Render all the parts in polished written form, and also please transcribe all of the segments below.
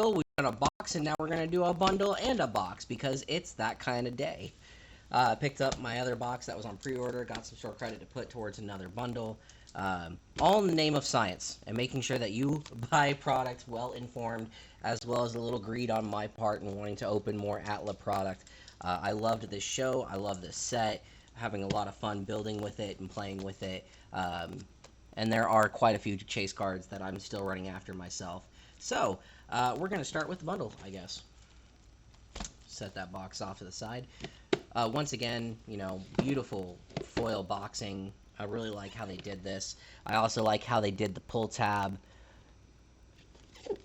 we've done a box, and now we're going to do a bundle and a box because it's that kind of day. Picked up my other box that was on pre-order, got some short credit to put towards another bundle. All in the name of science and making sure that you buy products well informed, as well as a little greed on my part and wanting to open more Atla product. I loved this show. I love this set. Having a lot of fun building with it and playing with it. And there are quite a few chase cards that I'm still running after myself. So, we're going to start with the bundle, I guess. Set that box off to the side. Once again, you know, beautiful foil boxing. I really like how they did this. I also like how they did the pull tab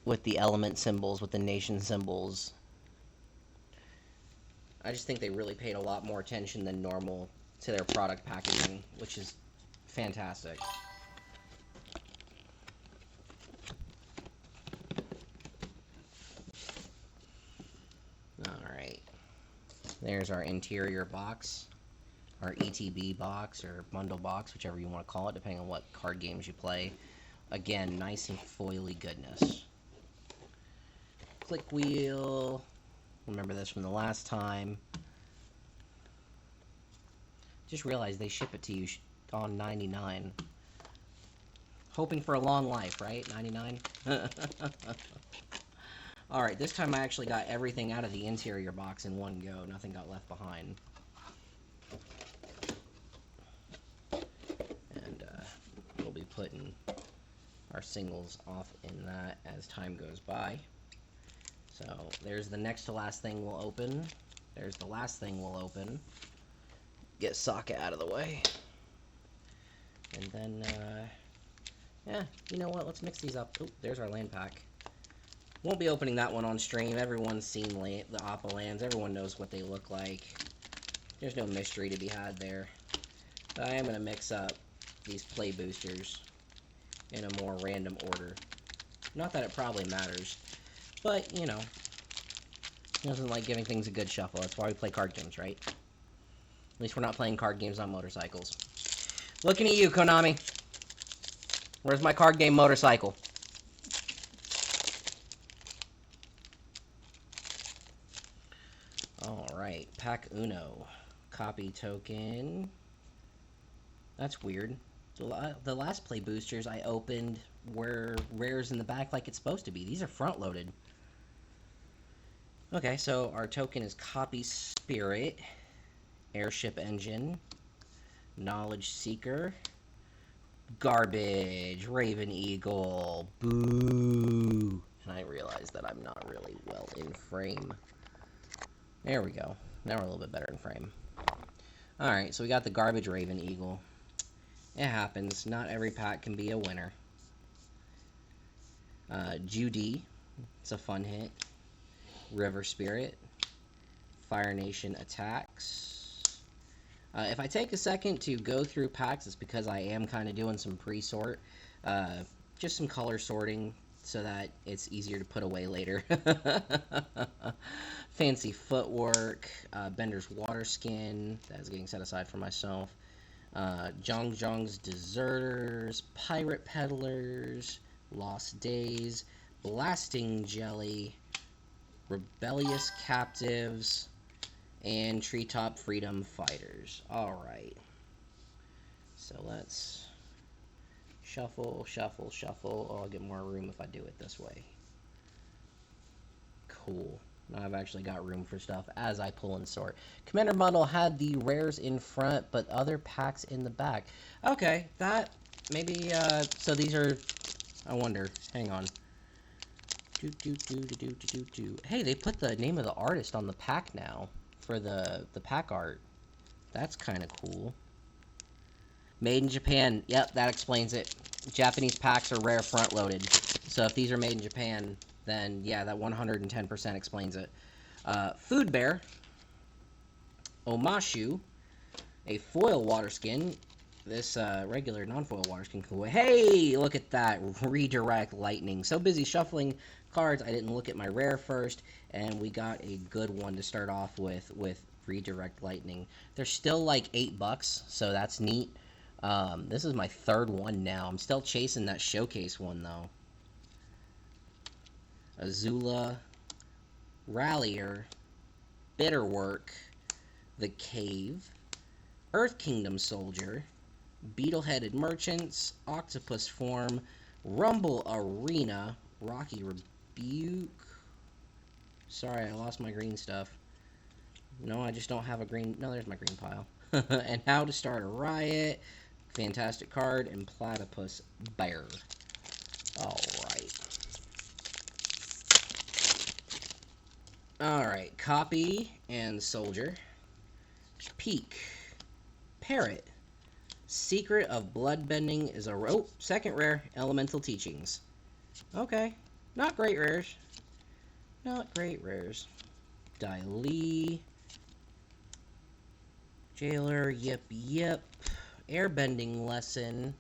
with the element symbols, with the nation symbols. I just think they really paid a lot more attention than normal to their product packaging, which is fantastic. Alright. There's our interior box. Our ETB box, or bundle box, whichever you want to call it, depending on what card games you play. Again, nice and foily goodness. Click wheel. Remember this from the last time. Just realized they ship it to you on $99. Hoping for a long life, right? $99? Alright, this time I actually got everything out of the interior box in one go. Nothing got left behind. And we'll be putting our singles off in that as time goes by. So there's the next to last thing we'll open. There's the last thing we'll open. Get Sokka out of the way. And then, yeah, you know what? Let's mix these up. Oh, there's our land pack. Won't be opening that one on stream. Everyone's seen the Appa lands. Everyone knows what they look like. There's no mystery to be had there. But I am going to mix up these play boosters in a more random order. Not that it probably matters, but, you know, doesn't like giving things a good shuffle. That's why we play card games, right? At least we're not playing card games on motorcycles. Looking at you, Konami. Where's my card game motorcycle? Alright, Pack Uno. Copy token. That's weird. The last play boosters I opened were rares in the back like it's supposed to be. These are front-loaded. Okay, so our token is Copy Spirit, Airship Engine, Knowledge Seeker, Garbage, Raven Eagle, Boo. And I realize that I'm not really well in frame. There we go. Now we're a little bit better in frame. Alright, so we got the Garbage Raven Eagle. It happens. Not every pack can be a winner. Judy. It's a fun hit. River Spirit. Fire Nation Attacks. If I take a second to go through packs, it's because I am kind of doing some pre-sort. Just some color sorting so that it's easier to put away later. Fancy Footwork. Bender's Water Skin. That is getting set aside for myself. Zhong's Deserters, Pirate Peddlers, Lost Days, Blasting Jelly, Rebellious Captives, and Treetop Freedom Fighters. Alright. So let's shuffle, shuffle, shuffle. Oh, I'll get more room if I do it this way. Cool. Now I've actually got room for stuff as I pull and sort. Commander Bundle had the rares in front, but other packs in the back. Okay, that, maybe, so these are, I wonder, hang on. Hey, they put the name of the artist on the pack now for the pack art. That's kind of cool. Made in Japan. Yep, that explains it. Japanese packs are rare front-loaded. So if these are made in Japan, then yeah, that 110% explains it. Food Bear, Omashu, a foil water skin. This regular non-foil water skin can go away. Hey, look at that. Redirect Lightning. So busy shuffling cards, I didn't look at my rare first, and we got a good one to start off with Redirect Lightning. They're still like $8, so that's neat. This is my third one now. I'm still chasing that showcase one, though. Azula, Rallier, Bitterwork, The Cave, Earth Kingdom Soldier, Beetle-Headed Merchants, Octopus Form, Rumble Arena, Rocky Rebuke. Sorry, I lost my green stuff. No, I just don't have a green. No, there's my green pile. And How to Start a Riot, Fantastic Card, and Platypus Bear. Alright. Alright, Copy and Soldier. Peak. Parrot. Secret of Bloodbending is a second rare, Elemental Teachings. Okay. Not great rares. Not great rares. Dai Jailer, yep. Airbending Lesson.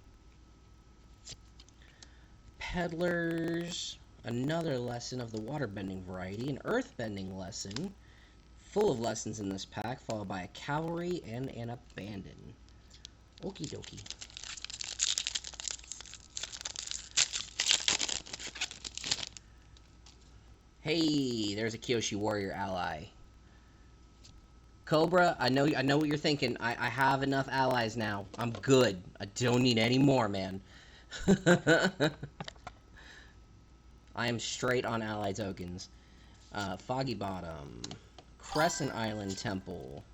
Peddlers. Another lesson of the waterbending variety. An earthbending lesson. Full of lessons in this pack, followed by a cavalry and an abandon. Okie dokie. Hey, there's a Kyoshi Warrior ally. Cobra, I know what you're thinking. I have enough allies now. I'm good. I don't need any more, man. I am straight on ally tokens. Foggy Bottom. Crescent Island Temple.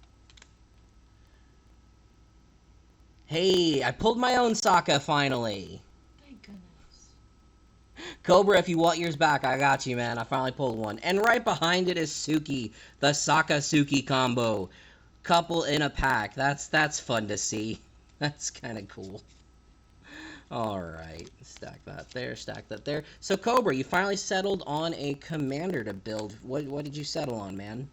Hey, I pulled my own Sokka finally. Thank goodness. Cobra, if you want yours back, I got you, man. I finally pulled one. And right behind it is Suki, the Sokka-Suki combo. Couple in a pack. That's fun to see. That's kind of cool. Alright, stack that there, stack that there. So, Cobra, you finally settled on a commander to build. What did you settle on, man?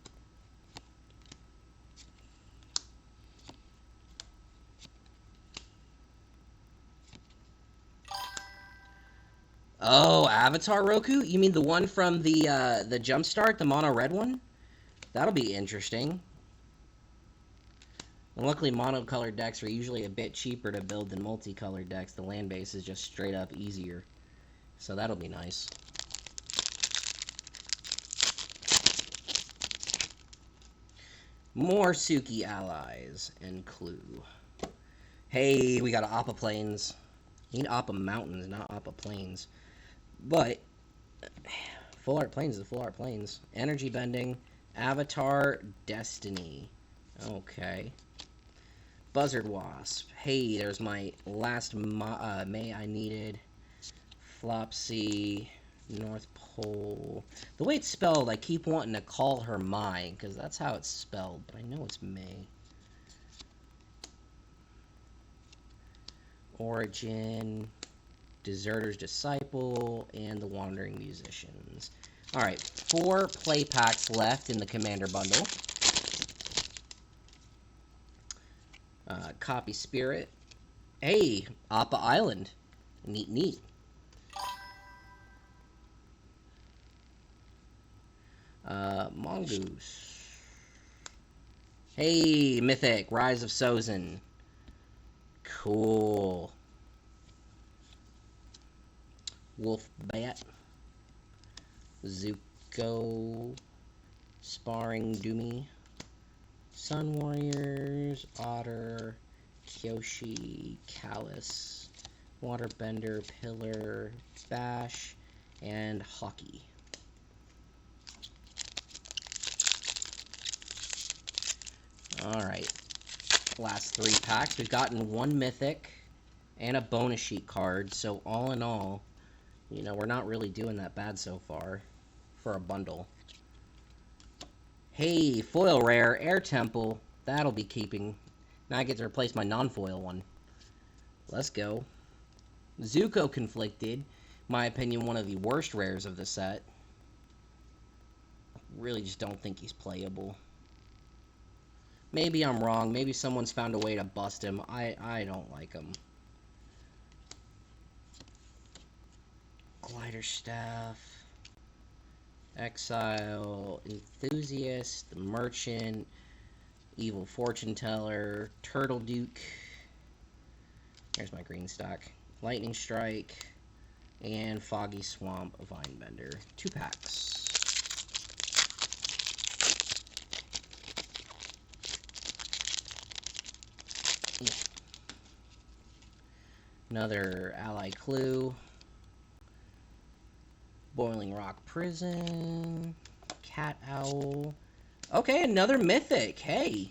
Oh, Avatar Roku? You mean the one from the Jumpstart, the mono red one? That'll be interesting. And luckily, monocolored decks are usually a bit cheaper to build than multicolored decks. The land base is just straight up easier. So that'll be nice. More Suki allies and Clue. Hey, we got Appa Plains. You need Appa Mountains, not Appa Plains. But Full Art Plains is Full Art Plains. Energy Bending. Avatar Destiny. Okay. Buzzard Wasp. Hey, there's my last May I needed. Flopsy. North Pole. The way it's spelled, I keep wanting to call her Mai, because that's how it's spelled, but I know it's May. Origin. Deserter's Disciple, and the Wandering Musicians. Alright, 4 play packs left in the Commander bundle. Copy Spirit. Hey, Appa Island. Neat. Mongoose. Hey, Mythic. Rise of Sozin. Cool. Wolf Bat. Zuko. Sparring Doomy. Sun Warriors. Otter. Kyoshi. Callus. Waterbender. Pillar. Bash. And Hockey. Alright. Last 3 packs. We've gotten 1 Mythic and a bonus sheet card. So all in all, you know, we're not really doing that bad so far for a bundle. Hey, foil rare, Air Temple. That'll be keeping. Now I get to replace my non-foil one. Let's go. Zuko Conflicted. My opinion, one of the worst rares of the set. Really just don't think he's playable. Maybe I'm wrong. Maybe someone's found a way to bust him. I don't like him. Glider Staff. Exile. Enthusiast. Merchant. Evil Fortune Teller. Turtle Duke. There's my green stock. Lightning Strike. And Foggy Swamp Vinebender. 2 packs. Another Ally Clue. Boiling Rock Prison. Cat Owl. Okay, another Mythic. Hey,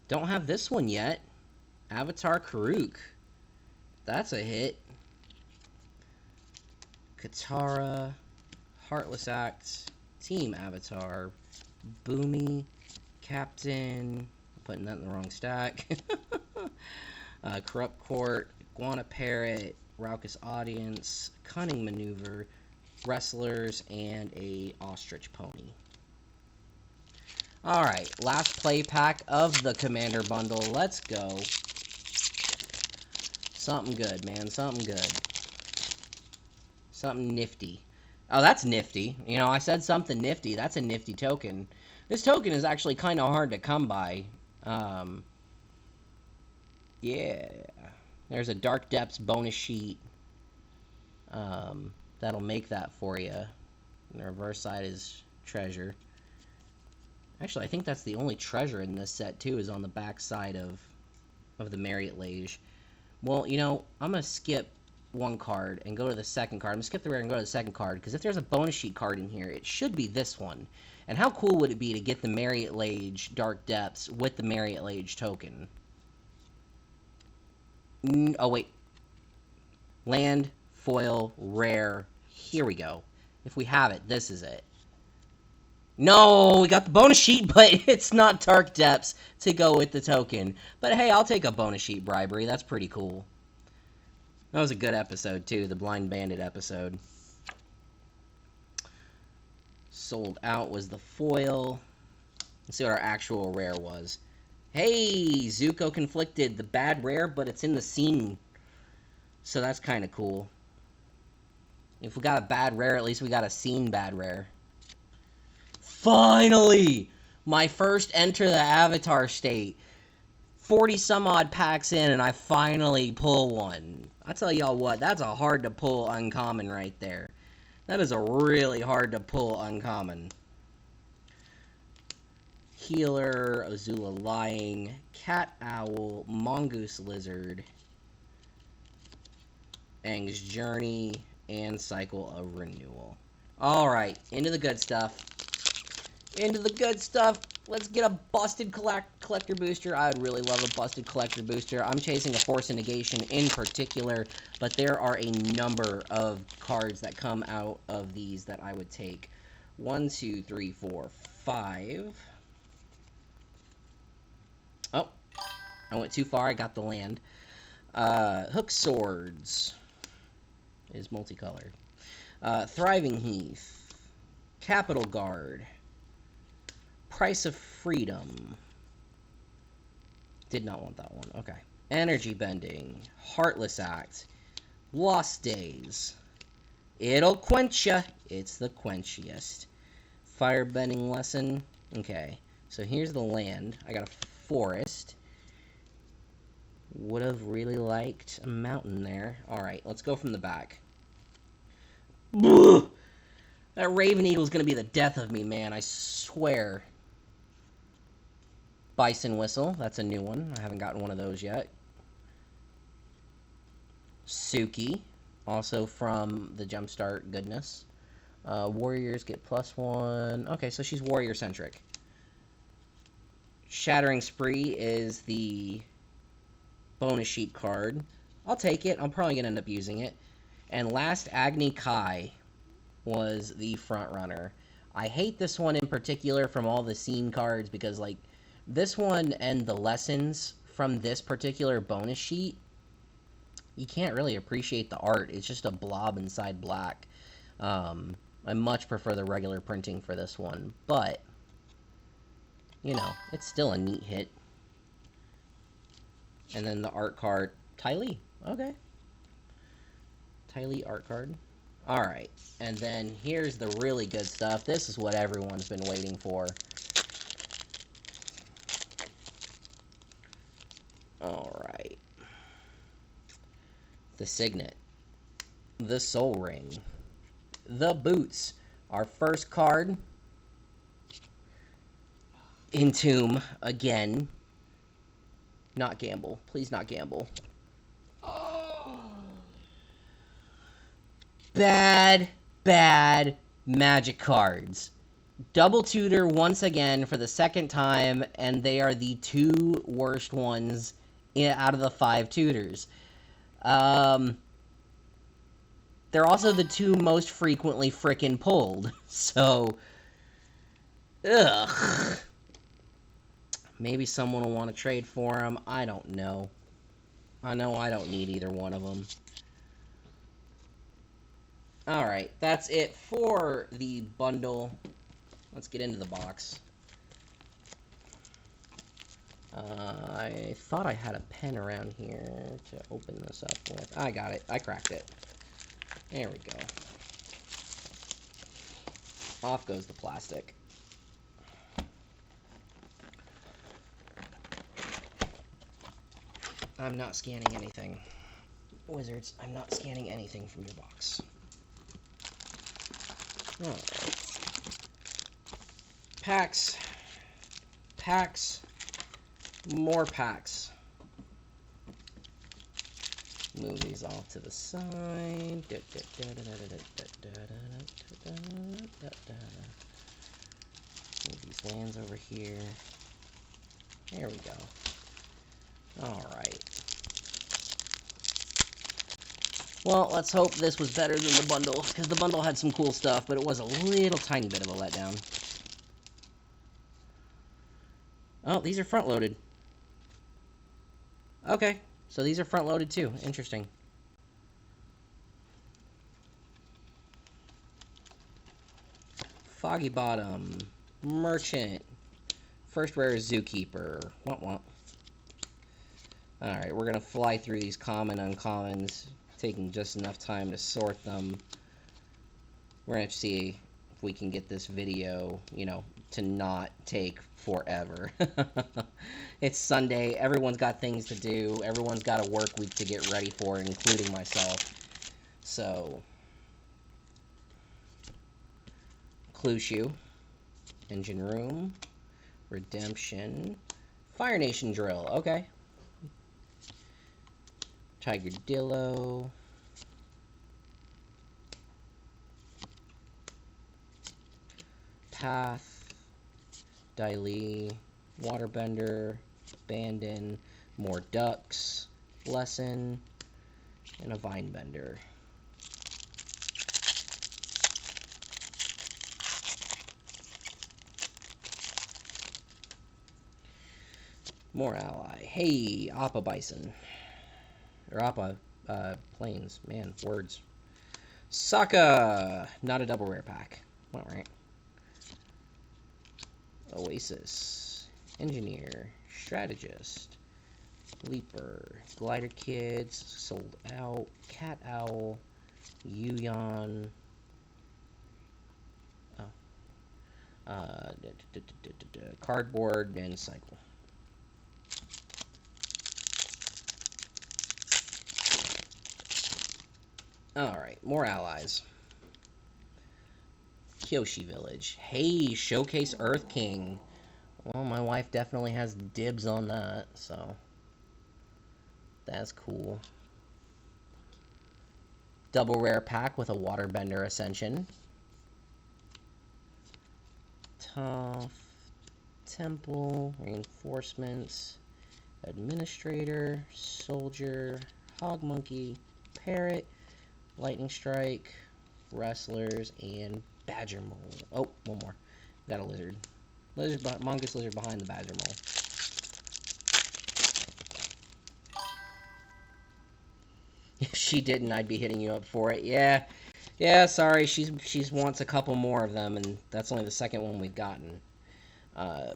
don't have this one yet. Avatar Karuk. That's a hit. Katara. Heartless Act. Team Avatar. Boomy. Captain. I'm putting that in the wrong stack. Corrupt Court. Iguana Parrot. Raucous Audience. Cunning Maneuver. Wrestlers. And a Ostrich Pony. Alright, last play pack of the Commander Bundle. Let's go. Something good, man. Something good. Something nifty. Oh, that's nifty. You know, I said something nifty. That's a nifty token. This token is actually kind of hard to come by. Yeah. There's a Dark Depths bonus sheet. That'll make that for you. And the reverse side is treasure. Actually, I think that's the only treasure in this set, too, is on the back side of the Marriott Lage. Well, you know, I'm going to skip one card and go to the second card. I'm going to skip the rare and go to the second card, because if there's a bonus sheet card in here, it should be this one. And how cool would it be to get the Marriott Lage Dark Depths with the Marriott Lage token? Oh, wait. Land, foil, rare. Here we go. If we have it, this is it. No, we got the bonus sheet, but it's not Dark Depths to go with the token. But hey, I'll take a bonus sheet bribery. That's pretty cool. That was a good episode, too, the Blind Bandit episode. Sold out was the foil. Let's see what our actual rare was. Hey, Zuko Conflicted, the bad rare, but it's in the scene. So that's kind of cool. If we got a bad rare, at least we got a scene bad rare. Finally! My first enter the Avatar state. 40 some odd packs in and I finally pull one. I tell y'all what, that's a hard to pull uncommon right there. That is a really hard to pull uncommon. Healer, Azula Lying, Cat Owl, Mongoose Lizard, Aang's Journey, and Cycle of Renewal. Alright, into the good stuff. Into the good stuff. Let's get a busted collector booster. I would really love a busted collector booster. I'm chasing a Force of Negation in particular, but there are a number of cards that come out of these that I would take. 1, 2, 3, 4, 5. Oh, I went too far. I got the land. Hook Swords is multicolored. Thriving Heath. Capital Guard. Price of Freedom. Did not want that one. Okay. Energy Bending. Heartless Act. Lost Days. It'll quench ya. It's the quenchiest. Firebending Lesson. Okay. So here's the land. I got a forest. Would have really liked a mountain there. Alright, let's go from the back. Ugh! That Raven Eagle is going to be the death of me, man. I swear. Bison Whistle. That's a new one. I haven't gotten one of those yet. Suki. Also from the Jumpstart goodness. Warriors get +1. Okay, so she's warrior-centric. Shattering Spree is the bonus sheet card. I'll take it. I'm probably going to end up using it. And last, Agni Kai was the front runner. I hate this one in particular from all the scene cards because, like, this one and the lessons from this particular bonus sheet, you can't really appreciate the art. It's just a blob inside black. I much prefer the regular printing for this one, but, you know, it's still a neat hit. And then the art card, Ty Lee. Okay. Ty Lee art card. Alright, and then here's the really good stuff. This is what everyone's been waiting for. Alright. The Signet. the Soul Ring. The Boots. Our first card. Entomb again. Not gamble. Please not gamble. Bad, bad Magic cards. Double tutor once again for the second time, and they are the two worst ones out of the 5 tutors. They're also the two most frequently frickin' pulled. So, ugh. Maybe someone will want to trade for them. I don't know. I know I don't need either one of them. Alright, that's it for the bundle. Let's get into the box. I thought I had a pen around here to open this up with. I got it. I cracked it. There we go. Off goes the plastic. I'm not scanning anything. Wizards, I'm not scanning anything from your box. Alright. Packs. Packs. More packs. Move these off to the side. Move these lands over here. There we go. Alright. Well, let's hope this was better than the bundle, because the bundle had some cool stuff, but it was a little tiny bit of a letdown. Oh, these are front-loaded. Okay, so these are front-loaded too. Interesting. Foggy Bottom. Merchant. First rare Zookeeper. What? Alright, we're going to fly through these common uncommons, taking just enough time to sort them. We're going to see if we can get this video, you know, to not take forever. It's Sunday. Everyone's got things to do. Everyone's got a work week to get ready for, including myself. So, Clue Shoe. Engine Room. Redemption. Fire Nation Drill. Okay. Tiger Dillo. Path. Daily. Waterbender. Abandon. More Ducks. Lesson. And a Vinebender. More ally. Hey, Appa Bison. Or Appa Plains. Man, words. Sokka! Not a double rare pack. Alright. Oasis. Engineer. Strategist. Leaper. Glider Kids. Sold Out. Cat Owl. Yuyan. Cardboard and Cycle. Alright, more allies. Kyoshi Village. Hey, Showcase Earth King. Well, my wife definitely has dibs on that, so that's cool. Double rare pack with a Waterbender Ascension. Tough. Temple. Reinforcements. Administrator. Soldier. Hog Monkey. Parrot. Lightning Strike. Wrestlers. And Badger Mole. Oh, one more. Got a lizard. Mongoose lizard behind the Badger Mole. If she didn't, I'd be hitting you up for it. Yeah, sorry, she's wants a couple more of them, and that's only the second one we've gotten.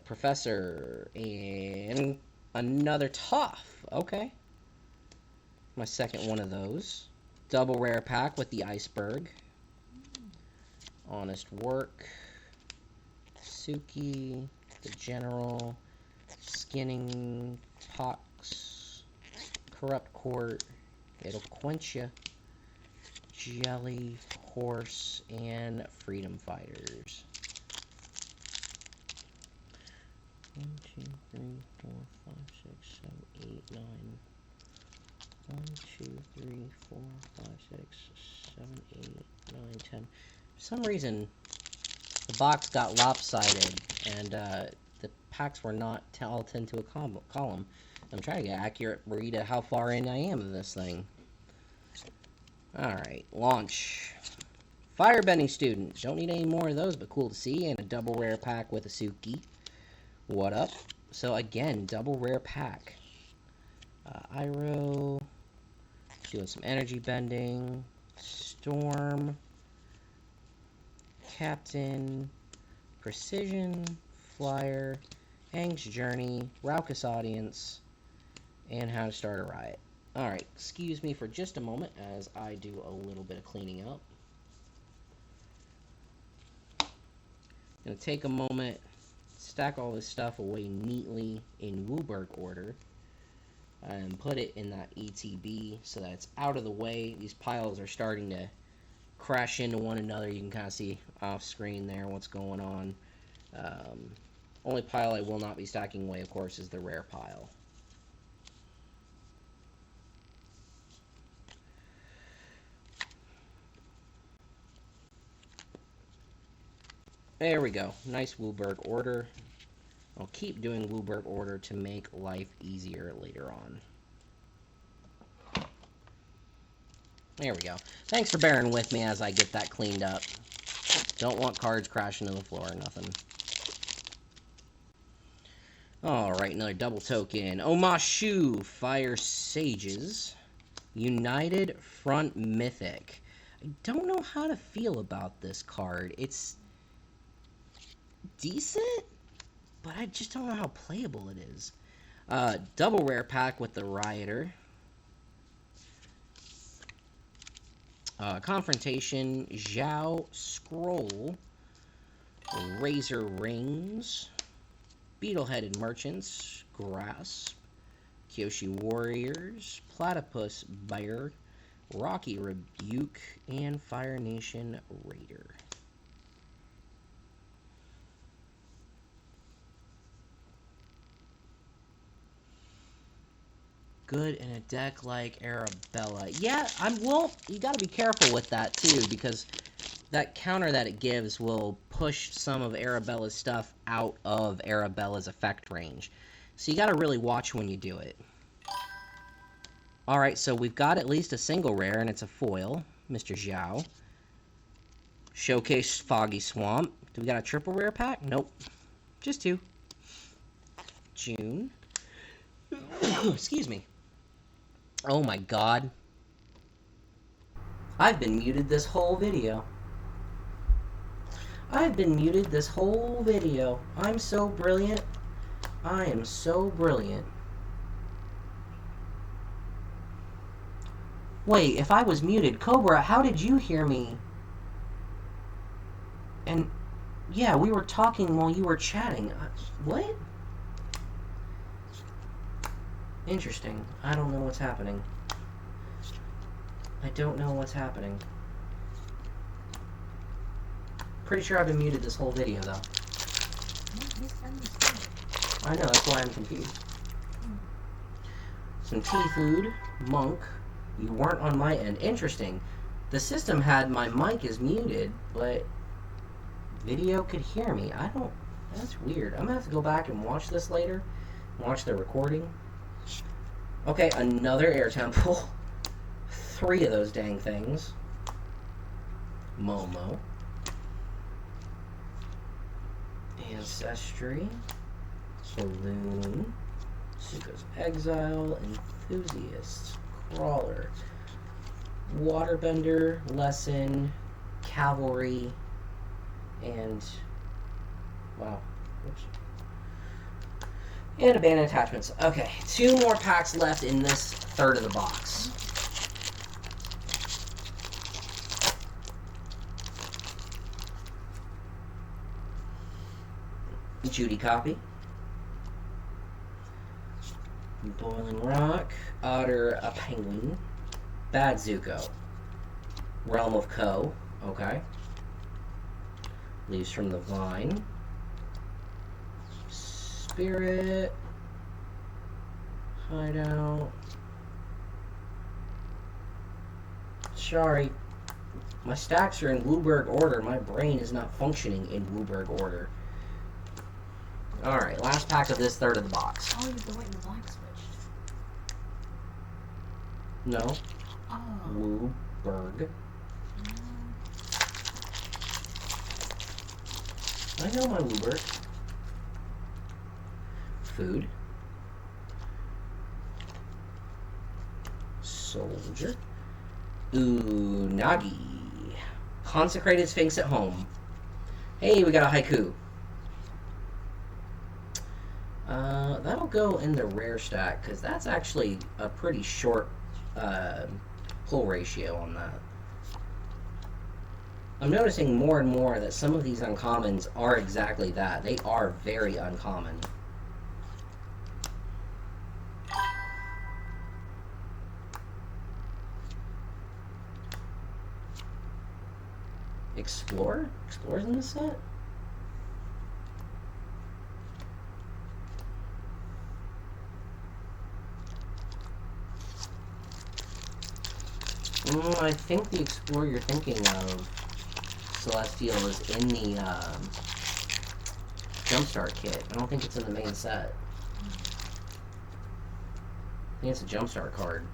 Professor, and another Tough. Okay. My second one of those. Double rare pack with the Iceberg. Honest Work. Suki, the General, Skinning, Pox, Corrupt Court, It'll Quench Ya, Jelly, Horse, and Freedom Fighters. 1, 2, 3, 4, 5, 6, 7, 8, 9. 1, 2, 3, 4, 5, 6, 7, 8, 9, 10. For some reason, the box got lopsided, and the packs were not all into a column. I'm trying to get an accurate read of how far in I am of this thing. Alright, launch. Firebending Student. Don't need any more of those, but cool to see. And a double rare pack with a Suki. What up? So again, double rare pack. Iroh. Doing some energy bending. Storm. Captain. Precision. Flyer. Hang's Journey. Raucous Audience. And How to Start a Riot. Alright, excuse me for just a moment as I do a little bit of cleaning up. I'm going to take a moment, stack all this stuff away neatly in Wooburg order, and put it in that ETB so that it's out of the way. These piles are starting to crash into one another. You can kind of see off screen there what's going on. Only pile I will not be stacking away, of course, is the rare pile. There we go. Nice Wooburg order. I'll keep doing Wooburg order to make life easier later on. There we go. Thanks for bearing with me as I get that cleaned up. Don't want cards crashing to the floor or nothing. Alright, another double token. Omashu, Fire Sages. United Front Mythic. I don't know how to feel about this card. It's decent, but I just don't know how playable it is. Double rare pack with the Rioter. Confrontation, Zhao Scroll, Razor Rings, Beetle-Headed Merchants, Grasp, Kyoshi Warriors, Platypus Bear, Rocky Rebuke, and Fire Nation Raider. Good in a deck like Arabella. Yeah, you gotta be careful with that too, because that counter that it gives will push some of Arabella's stuff out of Arabella's effect range. So you gotta really watch when you do it. Alright, so we've got at least a single rare, and it's a foil, Mr. Zhao. Showcase Foggy Swamp. Do we got a triple rare pack? Nope. Just two. June. Excuse me. Oh my god. I've been muted this whole video. I've been muted this whole video. I'm so brilliant. I am so brilliant. Wait, if I was muted, Cobra, how did you hear me? And, yeah, we were talking while you were chatting. What? Interesting. I don't know what's happening. I don't know what's happening. Pretty sure I've been muted this whole video, though. I know, that's why I'm confused. Some tea food. Monk. You weren't on my end. Interesting. The system had my mic is muted, but video could hear me. That's weird. I'm gonna have to go back and watch this later. Watch the recording. Okay, another air temple. 3 of those dang things. Momo. Ancestry. Balloon. Suko's Exile. Enthusiast. Crawler. Waterbender. Lesson. Cavalry. And... wow. Oops. And abandoned attachments. Okay, 2 more packs left in this third of the box. Judy Copy. Boiling Rock. Otter, a Penguin. Bad Zuko. Realm of Co. Okay. Leaves from the Vine. Spirit. Hideout. Sorry. My stacks are in Wooburg order. My brain is not functioning in Wooburg order. Alright, last pack of this third of the box. Oh, you have the white and the black switched. No. Oh. Wooburg. I know my Wooburg. Food. Soldier. Unagi. Consecrated Sphinx at home. Hey, we got a haiku. That'll go in the rare stack, because that's actually a pretty short pull ratio on that. I'm noticing more and more that some of these uncommons are exactly that. They are very uncommon. Explorer? Explorer's in this set? I think the Explorer you're thinking of, Celestial, is in the Jumpstart kit. I don't think it's in the main set. I think it's a Jumpstart card.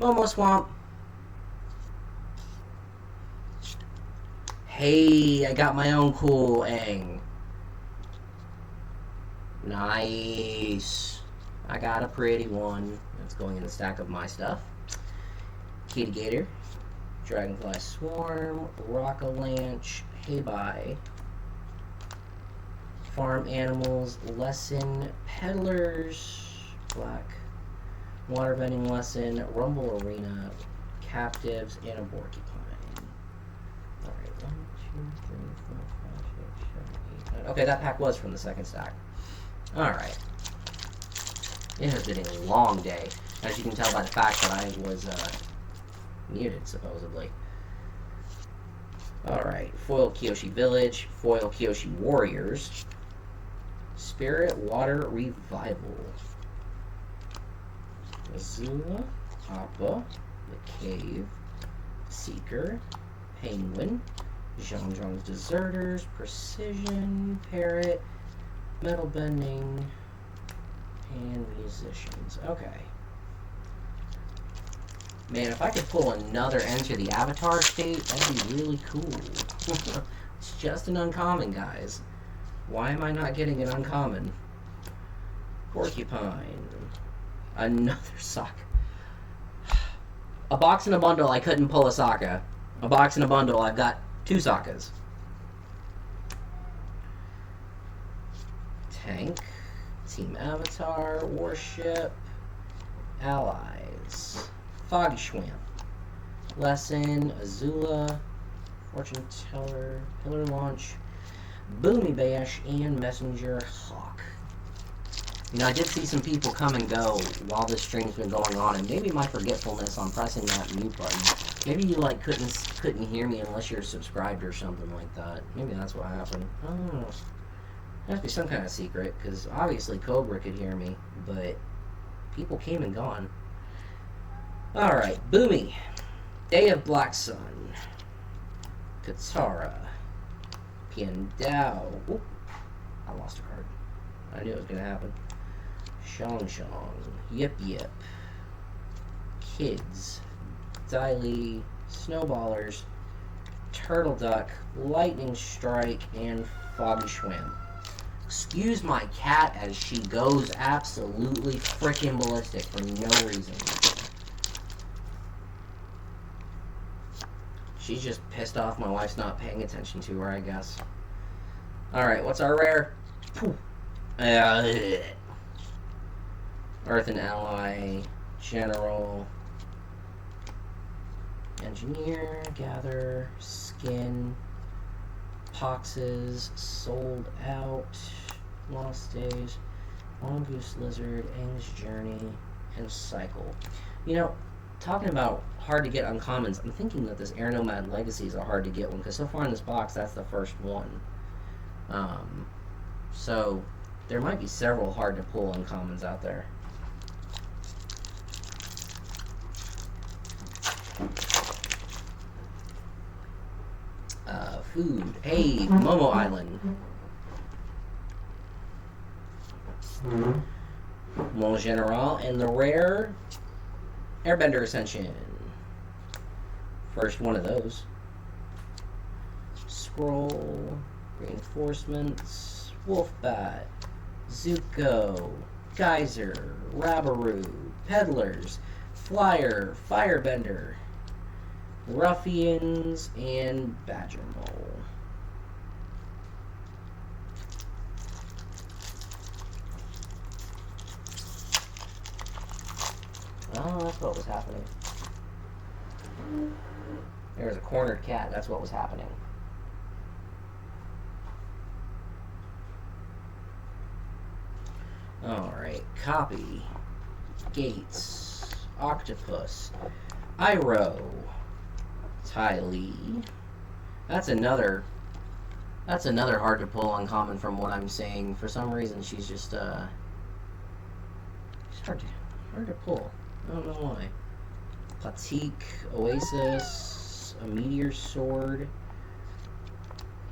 Momo Swamp. Hey, I got my own cool Aang. Nice. I got a pretty one. That's going in the stack of my stuff. Kitty Gator. Dragonfly Swarm. Rockalanch. Hey Bye. Farm Animals. Lesson. Peddlers. Black. Water Vending Lesson. Rumble Arena. Captives. And a Porcupine. Alright, 1, 2, 3, 4, 5, 6, 7, 8, 9. Okay, that pack was from the second stack. Alright. It has been a long day, as you can tell by the fact that I was muted, supposedly. Alright, Foil Kyoshi Village, Foil Kyoshi Warriors, Spirit Water Revival, Azula, Appa, The Cave, Seeker, Penguin, Zhangzhang's Deserters, Precision, Parrot, Metal Bending, and Musicians. Okay. Man, if I could pull another Enter the Avatar state, that'd be really cool. It's just an uncommon, guys. Why am I not getting an uncommon? Porcupine. Another Sokka. A box in a bundle, I couldn't pull a Sokka. A box in a bundle, I've got 2 Sokkas. Tank. Team Avatar. Warship. Allies. Foggy Schwamp. Lesson. Azula. Fortune Teller. Pillar Launch. Boomy Bash. And Messenger Hawk. You know, I did see some people come and go while this stream's been going on, and maybe my forgetfulness on pressing that mute button. Maybe you like couldn't hear me unless you're subscribed or something like that. Maybe that's what happened. I don't know. There has to be some kind of secret, because obviously Cobra could hear me, but people came and gone. Alright, Boomy. Day of Black Sun. Katara. Piandao. Oop, I lost a card. I knew it was going to happen. Shong Shong. Yip Yip. Kids. Diley. Snowballers. Turtle Duck. Lightning Strike. And Foggy Schwamp. Excuse my cat as she goes absolutely freaking ballistic for no reason. She's just pissed off my wife's not paying attention to her, I guess. Alright, what's our rare? Earth and Ally, General, Engineer, Gather, Skin, Poxes, Sold Out, Lost Days, Mongoose Lizard, Aang's Journey, and Cycle. You know, talking about hard to get uncommons, I'm thinking that this Air Nomad Legacy is a hard to get one, because so far in this box, that's the first one. So there might be several hard to pull uncommons out there. Food. Hey, Momo Island. Mon General, and the rare Airbender Ascension. First one of those. Scroll, Reinforcements, Wolfbat, Zuko, Geyser, Rabaroo, Peddlers, Flyer, Firebender, Ruffians, and Badger Mole. Oh, that's what was happening. There was a cornered cat. That's what was happening. Alright. Copy. Gates. Octopus. Iroh. Ty Lee. That's another hard to pull uncommon from what I'm saying. For some reason, she's just, she's hard to pull. I don't know why. Patik, Oasis, a Meteor Sword,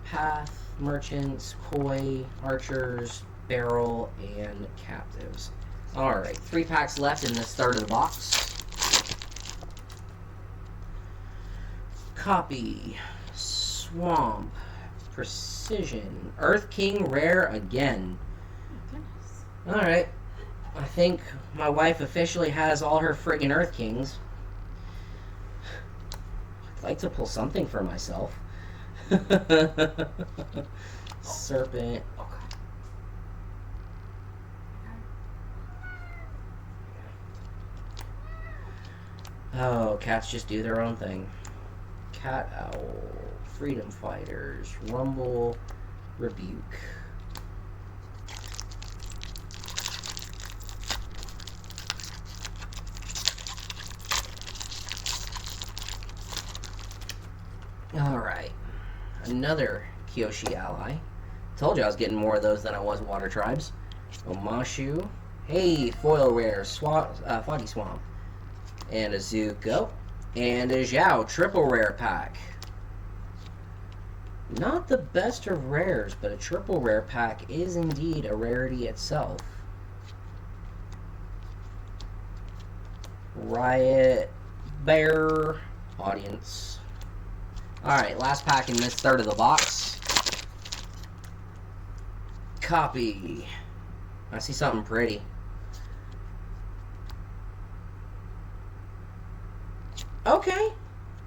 Path, Merchants, Koi, Archers, Barrel, and Captives. Alright, 3 packs left in this third of the box. Copy, Swamp, Precision, Earth King Rare again. Alright. I think my wife officially has all her friggin' Earth Kings. I'd like to pull something for myself. Serpent. Oh, cats just do their own thing. Cat Owl, Freedom Fighters, Rumble, Rebuke. Alright, another Kyoshi ally. Told you I was getting more of those than I was Water Tribes. Omashu. Hey, foil rare, Foggy Swamp. And a Zuko. And a Zhao, triple rare pack. Not the best of rares, but a triple rare pack is indeed a rarity itself. Riot, Bear, Audience. Alright, last pack in this third of the box. Copy. I see something pretty. Okay.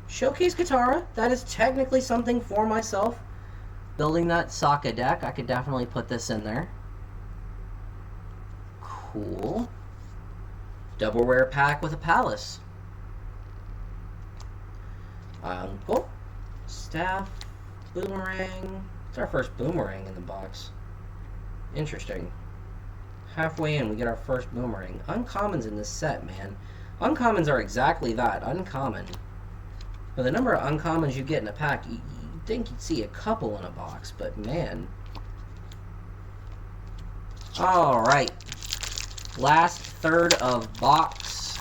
Showcase Katara. That is technically something for myself. Building that Sokka deck, I could definitely put this in there. Cool. Double rare pack with a Palace. Cool. Staff, Boomerang. It's our first Boomerang in the box. Interesting. Halfway in, we get our first Boomerang. Uncommons in this set, man. Uncommons are exactly that, uncommon. For the number of uncommons you get in a pack, you'd think you'd see a couple in a box, but man. Alright. Last third of box.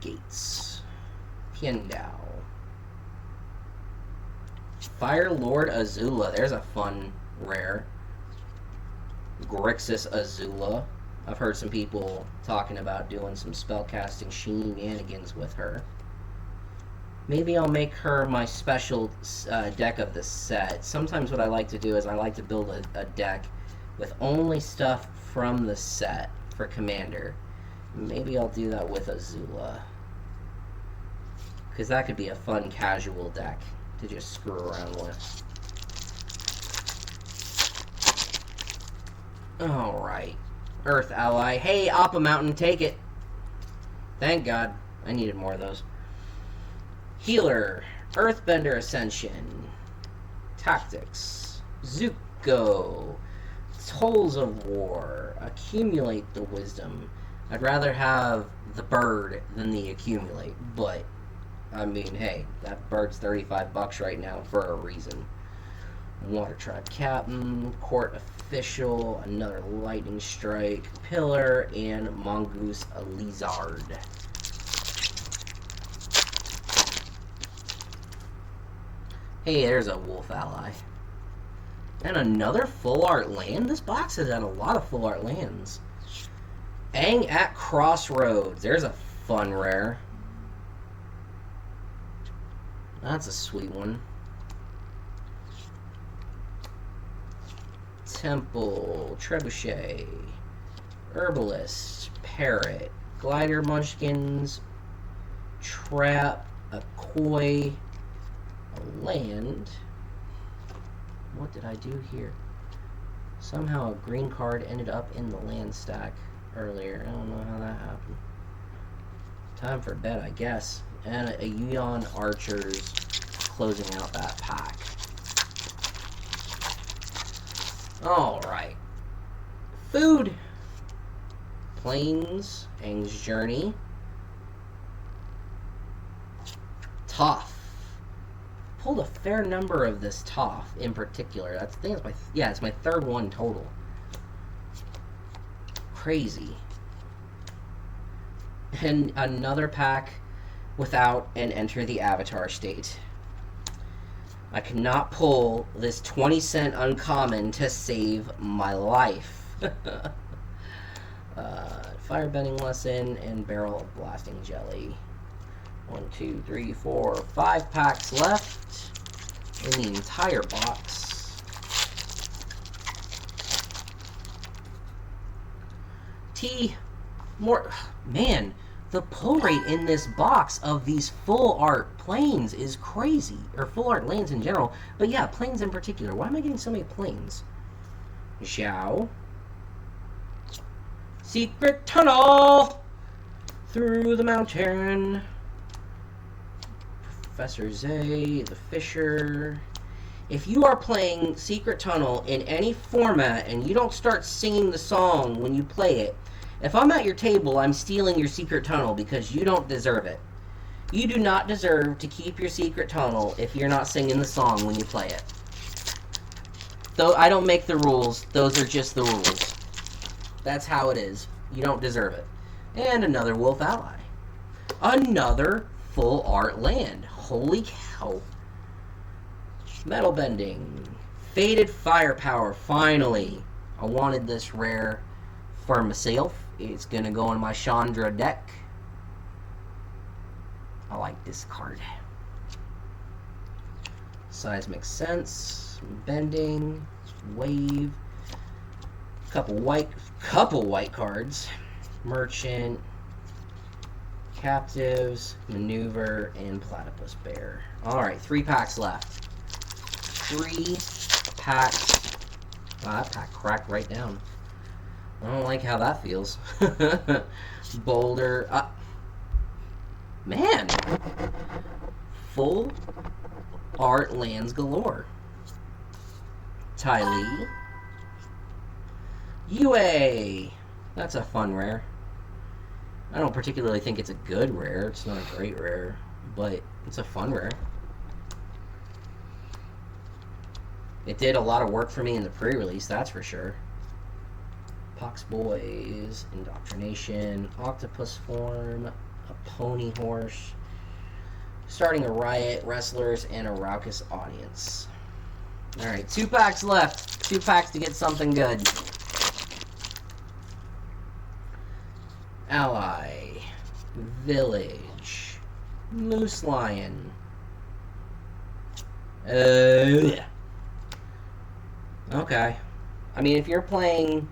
Gates. Piendao. Fire Lord Azula. There's a fun rare. Grixis Azula. I've heard some people talking about doing some spellcasting shenanigans with her. Maybe I'll make her my special deck of the set. Sometimes what I like to do is I like to build a deck with only stuff from the set for Commander. Maybe I'll do that with Azula. Because that could be a fun casual deck to just screw around with. Alright. Earth Ally. Hey, Appa Mountain, take it. Thank God. I needed more of those. Healer. Earthbender Ascension. Tactics. Zuko. Tolls of War. Accumulate the wisdom. I'd rather have the bird than the accumulate, but I mean, hey, that bird's $35 right now for a reason. Water Tribe Captain, Court Official, another Lightning Strike, Pillar, and Mongoose Lizard. Hey, there's a Wolf Ally. And another full art land? This box has had a lot of full art lands. Aang at Crossroads. There's a fun rare. That's a sweet one. Temple, Trebuchet, Herbalist, Parrot, Glider Munchkins, Trap, a Koi, a Land. What did I do here? Somehow a green card ended up in the land stack earlier. I don't know how that happened. Time for bed, I guess. And a Yuan Archers closing out that pack. Alright. Food. Plains, Aang's Journey. Toph. Pulled a fair number of this Toph in particular. I think it's it's my third one total. Crazy. And another pack without an Enter the Avatar state. I cannot pull this 20-cent uncommon to save my life. Firebending Lesson and Barrel of Blasting Jelly. 1, 2, 3, 4, 5 packs left in the entire box. Man, the pull rate in this box of these full art planes is crazy. Or full art lands in general. But yeah, planes in particular. Why am I getting so many planes? Zhao. Secret Tunnel! Through the mountain. Professor Zay, the Fisher. If you are playing Secret Tunnel in any format and you don't start singing the song when you play it, if I'm at your table, I'm stealing your Secret Tunnel because you don't deserve it. You do not deserve to keep your Secret Tunnel if you're not singing the song when you play it. Though I don't make the rules, those are just the rules. That's how it is. You don't deserve it. And another Wolf Ally. Another full art land. Holy cow. Metal Bending. Faded Firepower, finally. I wanted this rare for myself. It's gonna go in my Chandra deck. I like this card. Seismic Sense, Bending, Wave, couple white cards. Merchant, Captives, Maneuver, and Platypus Bear. Alright, 3 packs left. 3 packs. Wow, that pack cracked right down. I don't like how that feels. Boulder. Man! Full art lands galore. Ty Lee. UA. That's a fun rare. I don't particularly think it's a good rare. It's not a great rare, but it's a fun rare. It did a lot of work for me in the pre-release, that's for sure. Pox Boys, Indoctrination, Octopus Form, a Pony Horse, Starting a Riot, Wrestlers, and a Raucous Audience. Alright, 2 packs left. 2 packs to get something good. Ally, Village, Moose Lion. Okay. I mean, if you're playing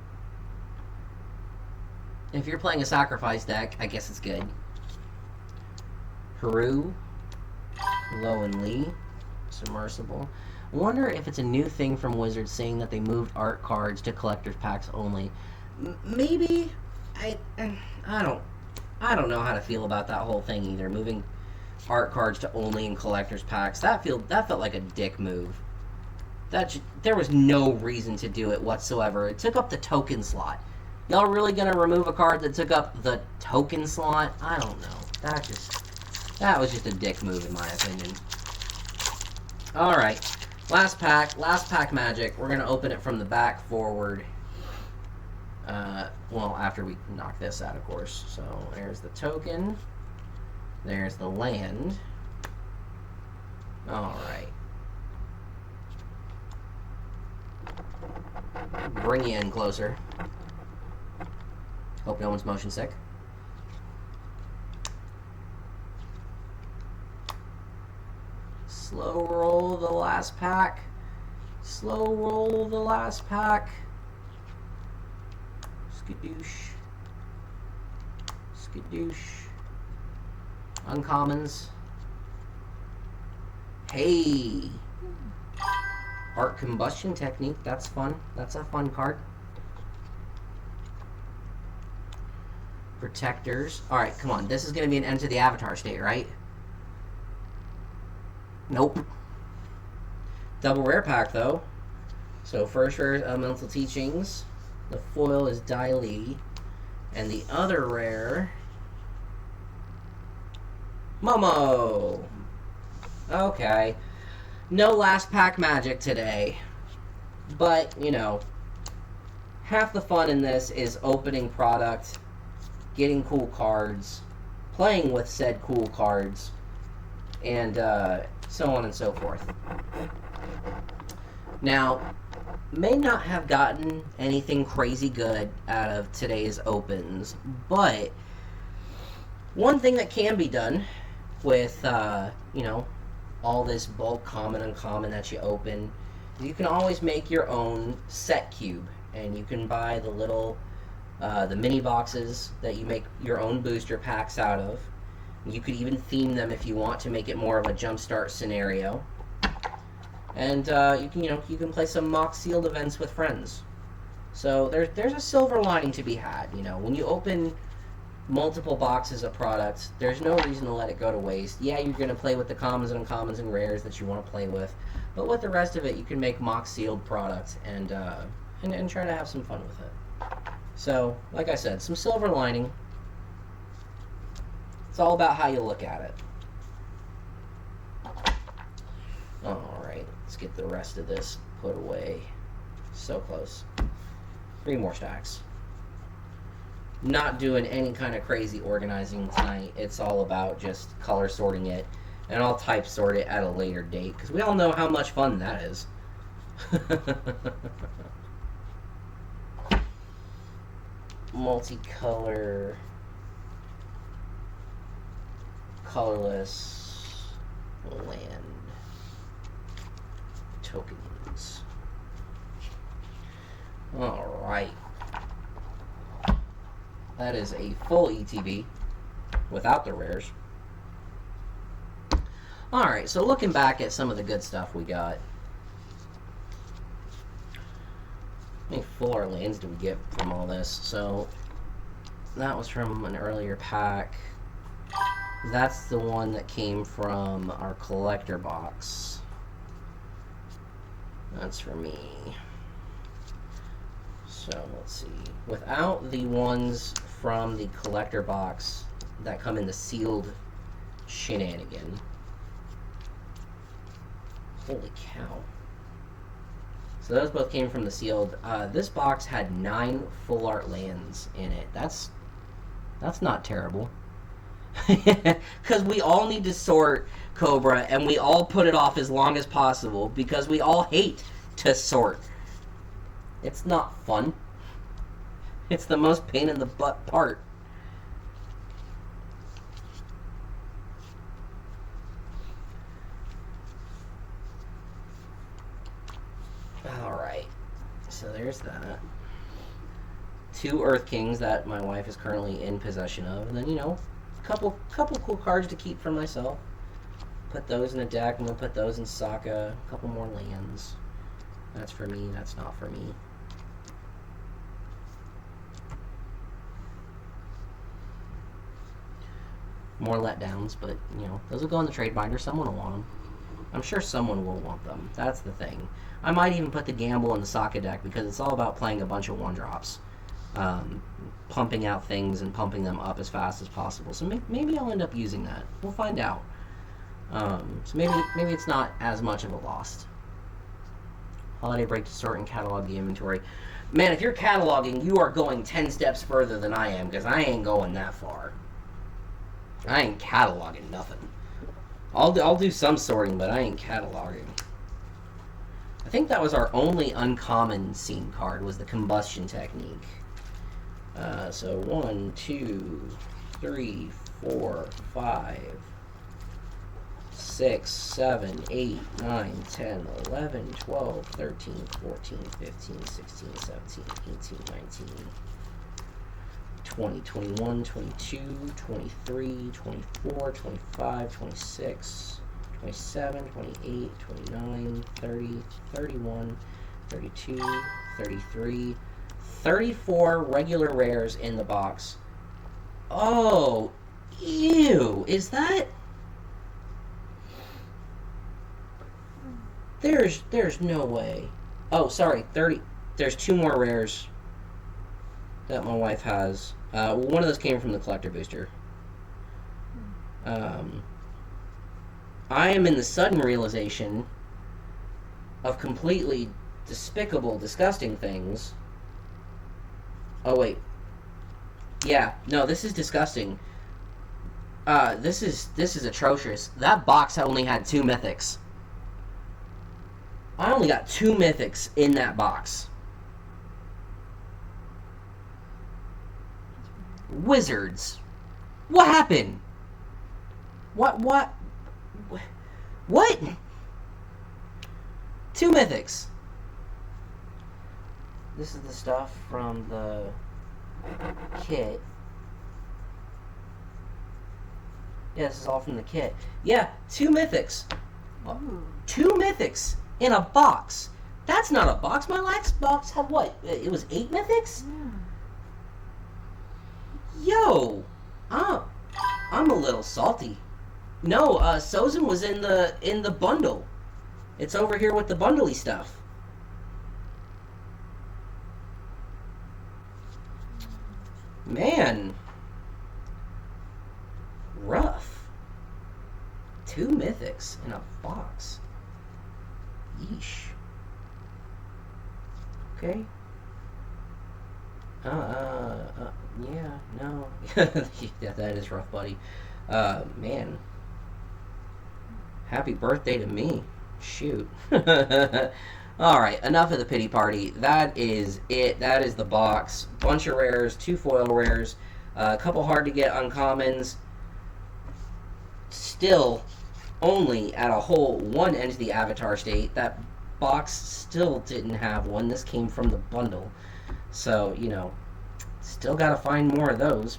a sacrifice deck, I guess it's good. Haru, Lowen Lee, Submersible. I wonder if it's a new thing from Wizards saying that they moved art cards to collector's packs only. Maybe. I don't know how to feel about that whole thing either. Moving art cards to only in collector's packs. That felt like a dick move. There was no reason to do it whatsoever. It took up the token slot. Y'all really gonna remove a card that took up the token slot? I don't know. That was just a dick move in my opinion. Alright. Last pack magic. We're gonna open it from the back forward. Well, after we knock this out, of course. So, there's the token. There's the land. Alright. Bring you in closer. Hope no one's motion sick. Slow roll the last pack. Slow roll the last pack. Skadoosh. Skadoosh. Uncommons. Hey! Art Combustion Technique. That's fun. That's a fun card. Protectors. Alright, come on. This is going to be an end to the Avatar state, right? Nope. Double rare pack, though. So, first rare is Elemental Teachings. The foil is Dai Li. And the other rare... Momo! Okay. No last pack magic today. But, you know, half the fun in this is opening product, getting cool cards, playing with said cool cards, and so on and so forth. Now, may not have gotten anything crazy good out of today's opens, but one thing that can be done with, you know, all this bulk common uncommon that you open, you can always make your own set cube, and you can buy the little the mini boxes that you make your own booster packs out of. You could even theme them if you want to make it more of a jumpstart scenario. And you can play some mock sealed events with friends. So there's a silver lining to be had. You know, when you open multiple boxes of products, there's no reason to let it go to waste. Yeah, you're going to play with the commons and uncommons and rares that you want to play with, but with the rest of it, you can make mock sealed products and try to have some fun with it. So, like I said, some silver lining. It's all about how you look at it. Alright, let's get the rest of this put away. So close. 3 more stacks. Not doing any kind of crazy organizing tonight. It's all about just color sorting it. And I'll type sort it at a later date, because we all know how much fun that is. Multicolor, colorless, land, tokens. Alright. That is a full ETB without the rares. Alright, so looking back at some of the good stuff we got. How many full art lands did we get from all this? So, that was from an earlier pack. That's the one that came from our collector box. That's for me. So, let's see. Without the ones from the collector box that come in the sealed shenanigan. Holy cow. So those both came from the sealed. This box had 9 full art lands in it. That's not terrible. Because we all need to sort Cobra, and we all put it off as long as possible because we all hate to sort. It's not fun. It's the most pain in the butt part. Alright, so there's that. 2 Earth Kings that my wife is currently in possession of, and then, you know, a couple cool cards to keep for myself. Put those in a deck, I'm gonna put those in Sokka. A couple more lands. That's for me, that's not for me. More letdowns, but, you know, those will go in the trade binder. Someone will want them. I'm sure someone will want them. That's the thing. I might even put the gamble in the socket deck because it's all about playing a bunch of 1-drops. Pumping out things and pumping them up as fast as possible. So maybe I'll end up using that. We'll find out. So maybe it's not as much of a loss. Holiday break to sort and catalog the inventory. Man, if you're cataloging, you are going 10 steps further than I am, because I ain't going that far. I ain't cataloging nothing. I'll do some sorting, but I ain't cataloging. I think that was our only uncommon scene card, was the combustion technique. So 1, 2, 3, 4, 5, 6, 7, 8, 9, 10, 11, 12, 13, 14, 15, 16, 17, 18, 19, 20, 21, 22, 23, 24, 25, 26, 27, 28, 29, 30, 31, 32, 33, 34 regular rares in the box. Oh, ew, is that... There's no way. Oh, sorry, 30. There's 2 more rares that my wife has. One of those came from the collector booster. I am in the sudden realization of completely despicable, disgusting things. Oh, wait. Yeah, no, this is disgusting. This is atrocious. That box only had 2 mythics. I only got 2 mythics in that box. Wizards. What happened? What? 2 mythics. This is the stuff from the kit. Yeah, this is all from the kit. Yeah, 2 mythics. Ooh. 2 mythics in a box. That's not a box. My last box had what? It was 8 mythics? Yeah. Yo! I'm a little salty. No, Sozin was in the bundle. It's over here with the bundly stuff. Man. Rough. 2 mythics in a box. Yeesh. Okay. Yeah, no. Yeah, that is rough, buddy. Man. Happy birthday to me. Shoot. Alright, enough of the pity party. That is it. That is the box. Bunch of rares, 2 foil rares, a couple hard to get uncommons. Still only at a whole 1 entity avatar state. That box still didn't have one. This came from the bundle. So, you know, still gotta find more of those.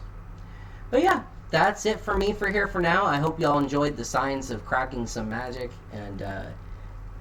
But yeah, that's it for me for here for now. I hope y'all enjoyed the science of cracking some magic and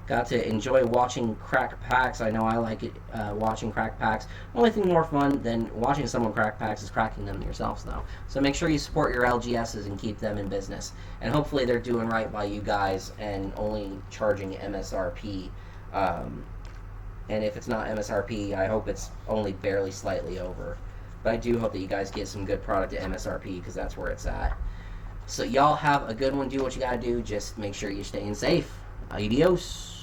got to enjoy watching crack packs. I know I like it, watching crack packs. Only thing more fun than watching someone crack packs is cracking them yourselves, though. So make sure you support your LGSs and keep them in business. And hopefully they're doing right by you guys and only charging MSRP. And if it's not MSRP, I hope it's only barely slightly over. But I do hope that you guys get some good product at MSRP because that's where it's at. So y'all have a good one. Do what you gotta do. Just make sure you're staying safe. Adios.